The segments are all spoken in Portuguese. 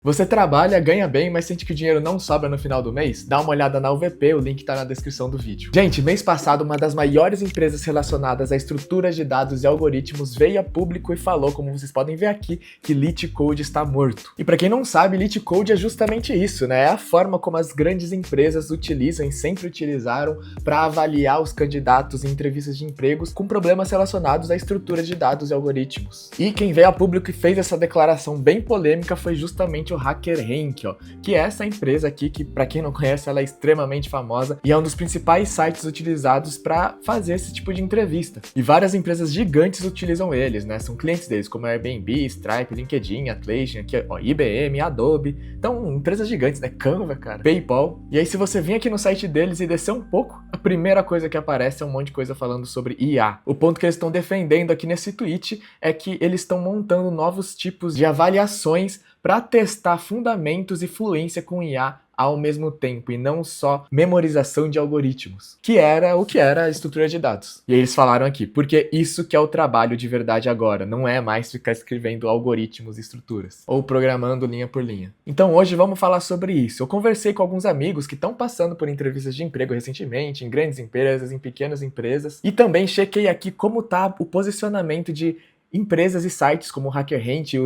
Você trabalha, ganha bem, mas sente que o dinheiro não sobra no final do mês? Dá uma olhada na UVP, o link tá na descrição do vídeo. Gente, mês passado, uma das maiores empresas relacionadas a estruturas de dados e algoritmos veio a público e falou, como vocês podem ver aqui, que LeetCode está morto. E para quem não sabe, LeetCode é justamente isso, né? É a forma como as grandes empresas utilizam e sempre utilizaram para avaliar os candidatos em entrevistas de empregos com problemas relacionados à estrutura de dados e algoritmos. E quem veio a público e fez essa declaração bem polêmica foi justamente o HackerRank, que é essa empresa aqui que, para quem não conhece, ela é extremamente famosa e é um dos principais sites utilizados para fazer esse tipo de entrevista. E várias empresas gigantes utilizam eles, né? São clientes deles, como Airbnb, Stripe, LinkedIn, Atlassian, aqui, IBM, Adobe. Então, empresas gigantes, né? Canva, cara, PayPal. E aí, se você vir aqui no site deles e descer um pouco, a primeira coisa que aparece é um monte de coisa falando sobre IA. O ponto que eles estão defendendo aqui nesse tweet é que eles estão montando novos tipos de avaliações para testar fundamentos e fluência com IA ao mesmo tempo, e não só memorização de algoritmos, que era o que era a estrutura de dados. E eles falaram aqui, porque isso que é o trabalho de verdade agora, não é mais ficar escrevendo algoritmos e estruturas, ou programando linha por linha. Então hoje vamos falar sobre isso. Eu conversei com alguns amigos que estão passando por entrevistas de emprego recentemente, em grandes empresas, em pequenas empresas, e também chequei aqui como está o posicionamento de empresas e sites como o HackerRank e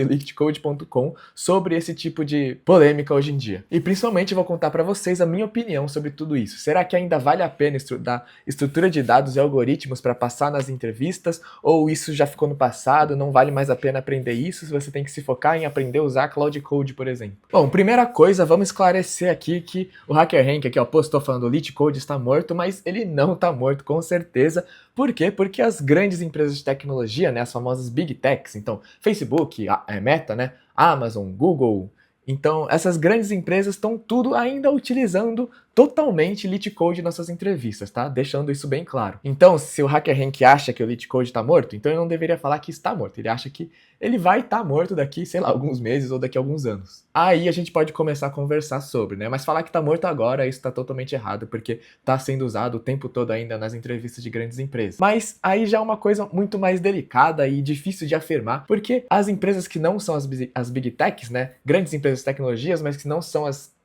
o LeetCode.com sobre esse tipo de polêmica hoje em dia. E principalmente vou contar para vocês a minha opinião sobre tudo isso. Será que ainda vale a pena estudar estrutura de dados e algoritmos para passar nas entrevistas? Ou isso já ficou no passado, não vale mais a pena aprender isso se você tem que se focar em aprender a usar Cloud Code, por exemplo? Bom, primeira coisa, vamos esclarecer aqui que o HackerRank aqui, postou falando o LeetCode está morto, mas ele não está morto, com certeza. Por quê? Porque as grandes empresas de tecnologia, né, as famosas Big Techs, então Facebook, Meta, né, Amazon, Google, então essas grandes empresas estão tudo ainda utilizando totalmente LeetCode nas suas entrevistas, tá? Deixando isso bem claro. Então, se o HackerRank acha que o LeetCode está morto, então ele não deveria falar que está morto. Ele acha que ele vai estar morto daqui, sei lá, alguns meses ou daqui a alguns anos. Aí a gente pode começar a conversar sobre, né? Mas falar que está morto agora, isso está totalmente errado, porque está sendo usado o tempo todo ainda nas entrevistas de grandes empresas. Mas aí já é uma coisa muito mais delicada e difícil de afirmar, porque as empresas que não são as Big Techs, né? Grandes empresas de tecnologias, mas que não são as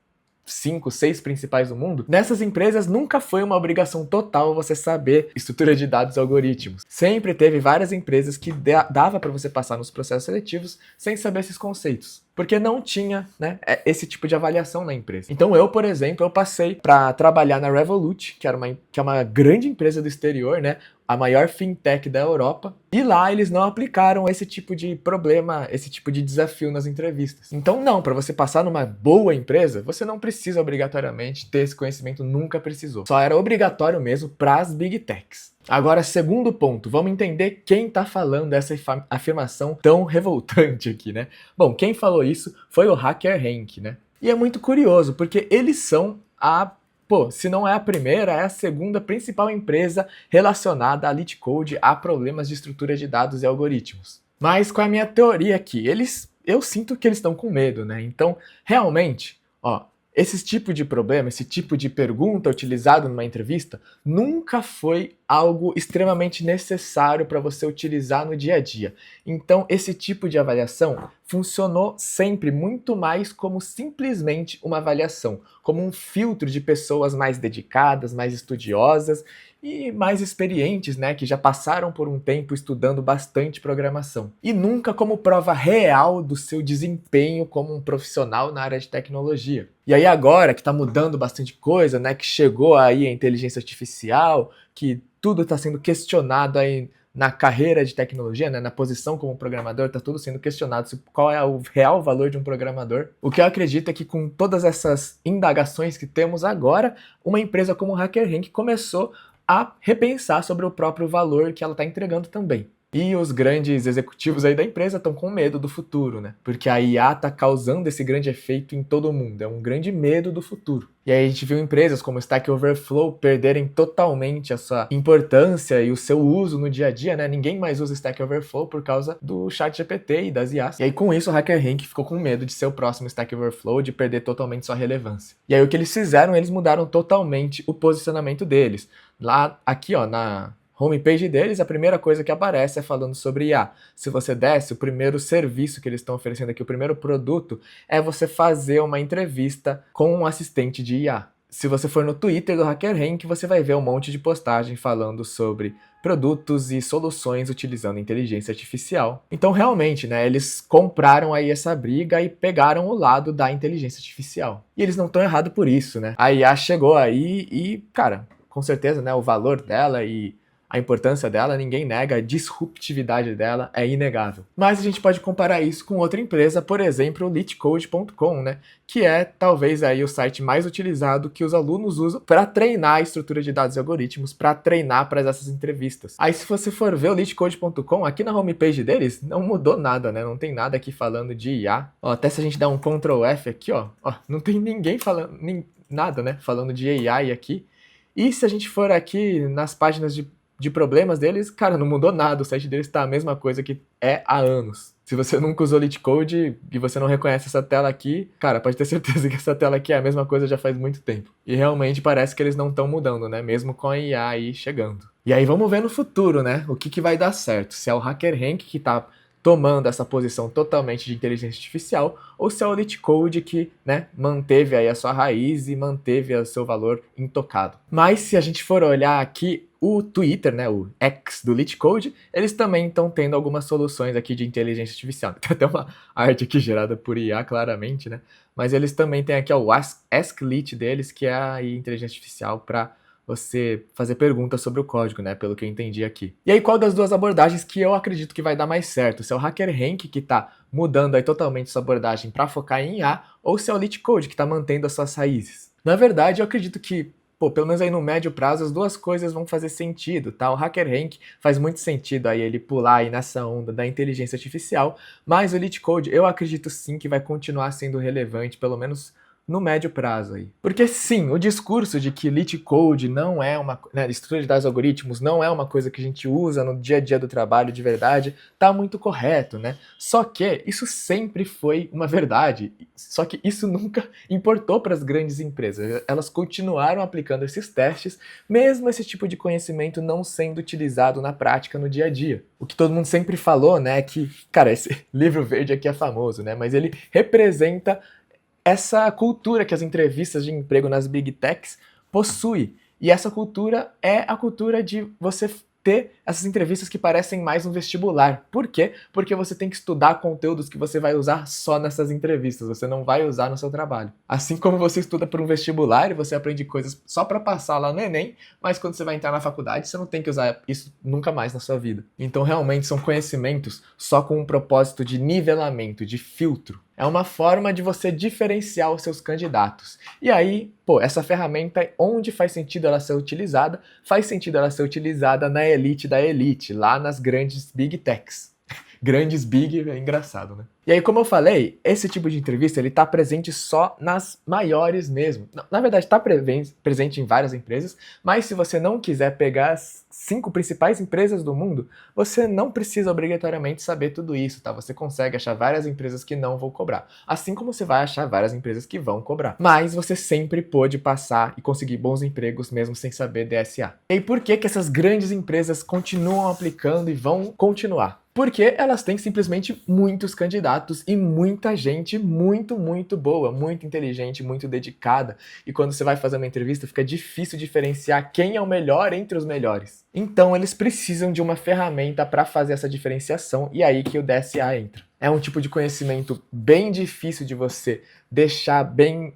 5, 6 principais do mundo, nessas empresas nunca foi uma obrigação total você saber estrutura de dados e algoritmos. Sempre teve várias empresas que dava para você passar nos processos seletivos sem saber esses conceitos, porque não tinha, né, esse tipo de avaliação na empresa. Então eu, por exemplo, eu passei para trabalhar na Revolut, que é uma grande empresa do exterior, né, a maior fintech da Europa, e lá eles não aplicaram esse tipo de problema, esse tipo de desafio nas entrevistas. Então não, para você passar numa boa empresa, você não precisa obrigatoriamente ter esse conhecimento, nunca precisou. Só era obrigatório mesmo para as Big Techs. Agora, segundo ponto, vamos entender quem está falando essa afirmação tão revoltante aqui, né? Bom, quem falou isso foi o HackerRank, né? E é muito curioso, porque eles são se não é a primeira, é a segunda principal empresa relacionada a LeetCode, a problemas de estrutura de dados e algoritmos. Mas com a minha teoria aqui, eu sinto que eles estão com medo, né? Então, realmente, esse tipo de problema, esse tipo de pergunta utilizado numa entrevista nunca foi algo extremamente necessário para você utilizar no dia a dia. Então, esse tipo de avaliação funcionou sempre muito mais como simplesmente uma avaliação, como um filtro de pessoas mais dedicadas, mais estudiosas e mais experientes, né, que já passaram por um tempo estudando bastante programação. E nunca como prova real do seu desempenho como um profissional na área de tecnologia. E aí agora que está mudando bastante coisa, né, que chegou aí a inteligência artificial, que tudo está sendo questionado aí na carreira de tecnologia, né, na posição como programador, está tudo sendo questionado qual é o real valor de um programador. O que eu acredito é que com todas essas indagações que temos agora, uma empresa como o HackerRank começou a repensar sobre o próprio valor que ela está entregando também. E os grandes executivos aí da empresa estão com medo do futuro, né? Porque a IA está causando esse grande efeito em todo mundo, é um grande medo do futuro. E aí a gente viu empresas como Stack Overflow perderem totalmente a sua importância e o seu uso no dia a dia, né? Ninguém mais usa Stack Overflow por causa do ChatGPT e das IAs. E aí com isso o HackerRank ficou com medo de ser o próximo Stack Overflow, de perder totalmente sua relevância. E aí o que eles fizeram, eles mudaram totalmente o posicionamento deles. Aqui na homepage deles, a primeira coisa que aparece é falando sobre IA. Se você desce, o primeiro serviço que eles estão oferecendo aqui, o primeiro produto, é você fazer uma entrevista com um assistente de IA. Se você for no Twitter do HackerRank, você vai ver um monte de postagem falando sobre produtos e soluções utilizando inteligência artificial. Então, realmente, né, eles compraram aí essa briga e pegaram o lado da inteligência artificial. E eles não estão errados por isso, né? A IA chegou aí e, cara, com certeza, né, o valor dela e a importância dela, ninguém nega, a disruptividade dela é inegável. Mas a gente pode comparar isso com outra empresa, por exemplo, o LeetCode.com, né? Que é talvez aí o site mais utilizado que os alunos usam para treinar a estrutura de dados e algoritmos, para treinar para essas entrevistas. Aí se você for ver o LeetCode.com, aqui na homepage deles, não mudou nada, né? Não tem nada aqui falando de IA. Ó, até se a gente der um Ctrl F aqui, ó, não tem ninguém falando, nada, né? Falando de AI aqui. E se a gente for aqui nas páginas de problemas deles, cara, não mudou nada, o site deles tá a mesma coisa que é há anos. Se você nunca usou LeetCode e você não reconhece essa tela aqui, cara, pode ter certeza que essa tela aqui é a mesma coisa já faz muito tempo. E realmente parece que eles não estão mudando, né, mesmo com a IA aí chegando. E aí vamos ver no futuro, né, o que vai dar certo, se é o HackerRank que tá tomando essa posição totalmente de inteligência artificial, ou se é o LeetCode que, né, manteve aí a sua raiz e manteve o seu valor intocado. Mas se a gente for olhar aqui o Twitter, né, o X do LeetCode, eles também estão tendo algumas soluções aqui de inteligência artificial. Tem até uma arte aqui gerada por IA, claramente, né? Mas eles também têm aqui o Ask Leet deles, que é a inteligência artificial para você fazer perguntas sobre o código, né, pelo que eu entendi aqui. E aí, qual das duas abordagens que eu acredito que vai dar mais certo? Se é o HackerRank que está mudando aí totalmente sua abordagem para focar em IA, ou se é o LeetCode que está mantendo as suas raízes? Na verdade, eu acredito que, pelo menos aí no médio prazo, as duas coisas vão fazer sentido, tá? O HackerRank faz muito sentido aí ele pular aí nessa onda da inteligência artificial, mas o LeetCode eu acredito sim que vai continuar sendo relevante, pelo menos no médio prazo aí. Porque sim, o discurso de que LeetCode não é uma, né, estrutura de dados e algoritmos não é uma coisa que a gente usa no dia a dia do trabalho de verdade, tá muito correto, né? Só que isso sempre foi uma verdade, só que isso nunca importou para as grandes empresas. Elas continuaram aplicando esses testes, mesmo esse tipo de conhecimento não sendo utilizado na prática no dia a dia. O que todo mundo sempre falou, né, é que, cara, esse livro verde aqui é famoso, né, mas ele representa essa cultura que as entrevistas de emprego nas Big Techs possuem. E essa cultura é a cultura de você ter essas entrevistas que parecem mais um vestibular. Por quê? Porque você tem que estudar conteúdos que você vai usar só nessas entrevistas, você não vai usar no seu trabalho. Assim como você estuda para um vestibular e você aprende coisas só para passar lá no Enem, mas quando você vai entrar na faculdade, você não tem que usar isso nunca mais na sua vida. Então realmente são conhecimentos só com um propósito de nivelamento, de filtro. É uma forma de você diferenciar os seus candidatos. E aí, essa ferramenta, onde faz sentido ela ser utilizada, faz sentido ela ser utilizada na elite da elite, lá nas grandes Big Techs. Grandes Big é engraçado, né? E aí, como eu falei, esse tipo de entrevista ele tá presente só nas maiores mesmo. Na verdade, está presente em várias empresas, mas se você não quiser pegar as 5 principais empresas do mundo, você não precisa obrigatoriamente saber tudo isso, tá? Você consegue achar várias empresas que não vão cobrar, assim como você vai achar várias empresas que vão cobrar. Mas você sempre pode passar e conseguir bons empregos mesmo sem saber DSA. E aí, por que essas grandes empresas continuam aplicando e vão continuar? Porque elas têm simplesmente muitos candidatos e muita gente muito boa, muito inteligente, muito dedicada. E quando você vai fazer uma entrevista, fica difícil diferenciar quem é o melhor entre os melhores. Então eles precisam de uma ferramenta para fazer essa diferenciação e aí que o DSA entra. É um tipo de conhecimento bem difícil de você deixar bem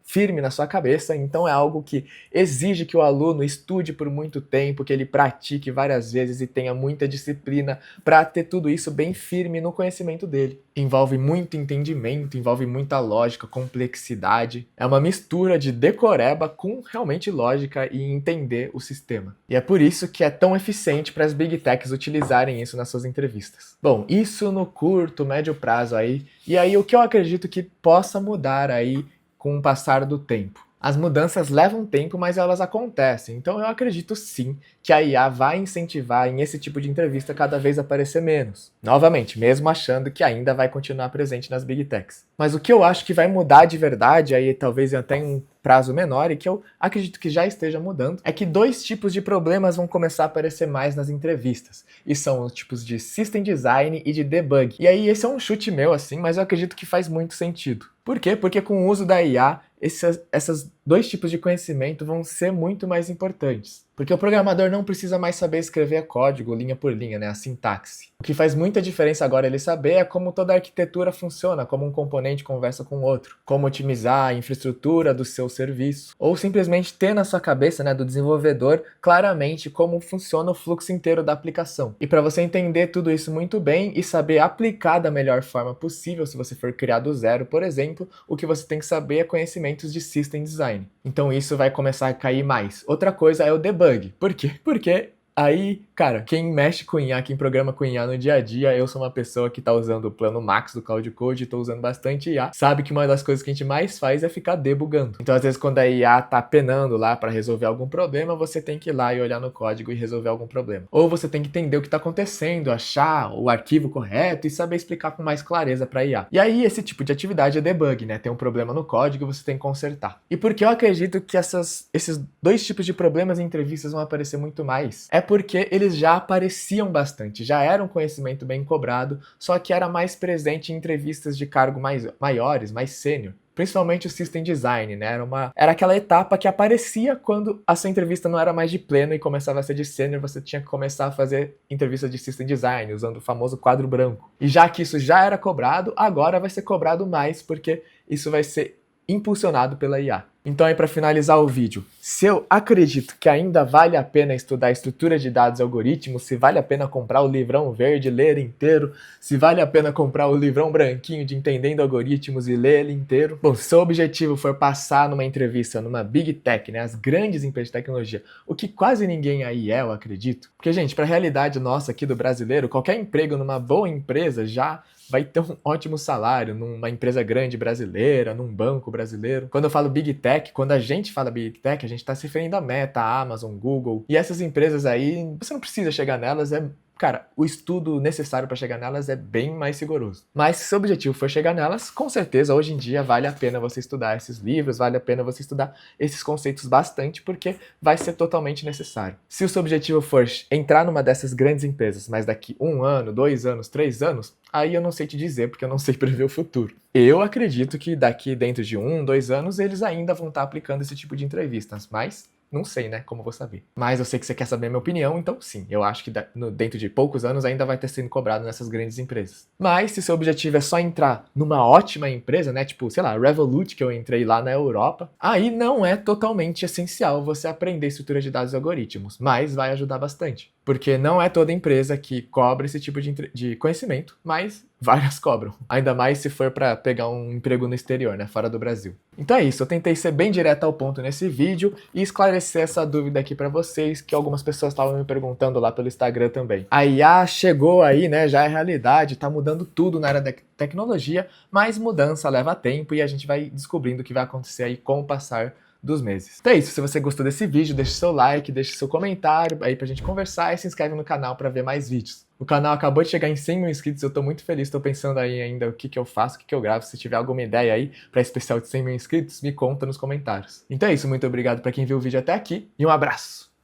firme na sua cabeça, então é algo que exige que o aluno estude por muito tempo, que ele pratique várias vezes e tenha muita disciplina para ter tudo isso bem firme no conhecimento dele. Envolve muito entendimento, envolve muita lógica, complexidade. É uma mistura de decoreba com realmente lógica e entender o sistema. E é por isso que é tão eficiente para as Big Techs utilizarem isso nas suas entrevistas. Bom, isso no curto, médio prazo aí. E aí o que eu acredito que possa mudar aí com o passar do tempo. As mudanças levam tempo, mas elas acontecem. Então eu acredito sim que a IA vai incentivar em esse tipo de entrevista cada vez aparecer menos. Novamente, mesmo achando que ainda vai continuar presente nas Big Techs. Mas o que eu acho que vai mudar de verdade, aí talvez até em um prazo menor, e que eu acredito que já esteja mudando, é que dois tipos de problemas vão começar a aparecer mais nas entrevistas. E são os tipos de System Design e de Debug. E aí esse é um chute meu, assim, mas eu acredito que faz muito sentido. Por quê? Porque com o uso da IA, esses dois tipos de conhecimento vão ser muito mais importantes. Porque o programador não precisa mais saber escrever código linha por linha, né, a sintaxe. O que faz muita diferença agora ele saber é como toda a arquitetura funciona, como um componente conversa com o outro, como otimizar a infraestrutura do seu serviço, ou simplesmente ter na sua cabeça, né, do desenvolvedor, claramente como funciona o fluxo inteiro da aplicação. E para você entender tudo isso muito bem e saber aplicar da melhor forma possível, se você for criar do zero, por exemplo, o que você tem que saber é conhecimentos de System Design. Então isso vai começar a cair mais. Outra coisa é o debug. Por quê? Porque aí, cara, quem mexe com IA, quem programa com IA no dia a dia, eu sou uma pessoa que tá usando o plano Max do Cloud Code e tô usando bastante IA, sabe que uma das coisas que a gente mais faz é ficar debugando. Então, às vezes, quando a IA tá penando lá para resolver algum problema, você tem que ir lá e olhar no código e resolver algum problema. Ou você tem que entender o que tá acontecendo, achar o arquivo correto e saber explicar com mais clareza pra IA. E aí, esse tipo de atividade é debug, né? Tem um problema no código e você tem que consertar. E por que eu acredito que esses dois tipos de problemas em entrevistas vão aparecer muito mais? É porque eles já apareciam bastante, já era um conhecimento bem cobrado, só que era mais presente em entrevistas de cargo maiores, mais sênior. Principalmente o System Design, né? Era aquela etapa que aparecia quando a sua entrevista não era mais de pleno e começava a ser de sênior, você tinha que começar a fazer entrevista de System Design, usando o famoso quadro branco. E já que isso já era cobrado, agora vai ser cobrado mais, porque isso vai ser impulsionado pela IA. Então aí para finalizar o vídeo, se eu acredito que ainda vale a pena estudar estrutura de dados e algoritmos, se vale a pena comprar o livrão verde, ler inteiro, se vale a pena comprar o livrão branquinho de Entendendo Algoritmos e ler ele inteiro. Bom, se seu objetivo for passar numa entrevista numa Big Tech, né, as grandes empresas de tecnologia, o que quase ninguém aí eu acredito, porque gente, para a realidade nossa aqui do brasileiro, qualquer emprego numa boa empresa já vai ter um ótimo salário numa empresa grande brasileira, num banco brasileiro. Quando eu falo Big Tech, quando a gente fala Big Tech, a gente está se referindo a Meta, a Amazon, Google. E essas empresas aí, você não precisa chegar nelas, cara, o estudo necessário para chegar nelas é bem mais rigoroso. Mas se seu objetivo for chegar nelas, com certeza, hoje em dia, vale a pena você estudar esses livros, vale a pena você estudar esses conceitos bastante, porque vai ser totalmente necessário. Se o seu objetivo for entrar numa dessas grandes empresas, mas daqui 1 ano, 2 anos, 3 anos, aí eu não sei te dizer, porque eu não sei prever o futuro. Eu acredito que daqui dentro de 1, 2 anos, eles ainda vão estar aplicando esse tipo de entrevistas, mas não sei, né? Como vou saber. Mas eu sei que você quer saber a minha opinião, então sim, eu acho que dentro de poucos anos ainda vai ter sido cobrado nessas grandes empresas. Mas se seu objetivo é só entrar numa ótima empresa, né? Tipo, sei lá, Revolut, que eu entrei lá na Europa, aí não é totalmente essencial você aprender estrutura de dados e algoritmos, mas vai ajudar bastante. Porque não é toda empresa que cobra esse tipo de conhecimento, mas várias cobram. Ainda mais se for para pegar um emprego no exterior, né? Fora do Brasil. Então é isso, eu tentei ser bem direto ao ponto nesse vídeo e esclarecer essa dúvida aqui para vocês, que algumas pessoas estavam me perguntando lá pelo Instagram também. A IA chegou aí, né? Já é realidade, tá mudando tudo na área da tecnologia, mas mudança leva tempo e a gente vai descobrindo o que vai acontecer aí com o passar dos meses. Então é isso, se você gostou desse vídeo, deixe seu like, deixe seu comentário aí pra gente conversar e se inscreve no canal pra ver mais vídeos. O canal acabou de chegar em 100 mil inscritos, eu tô muito feliz, tô pensando aí ainda o que eu faço, o que eu gravo. Se tiver alguma ideia aí pra especial de 100 mil inscritos, me conta nos comentários. Então é isso, muito obrigado pra quem viu o vídeo até aqui e um abraço!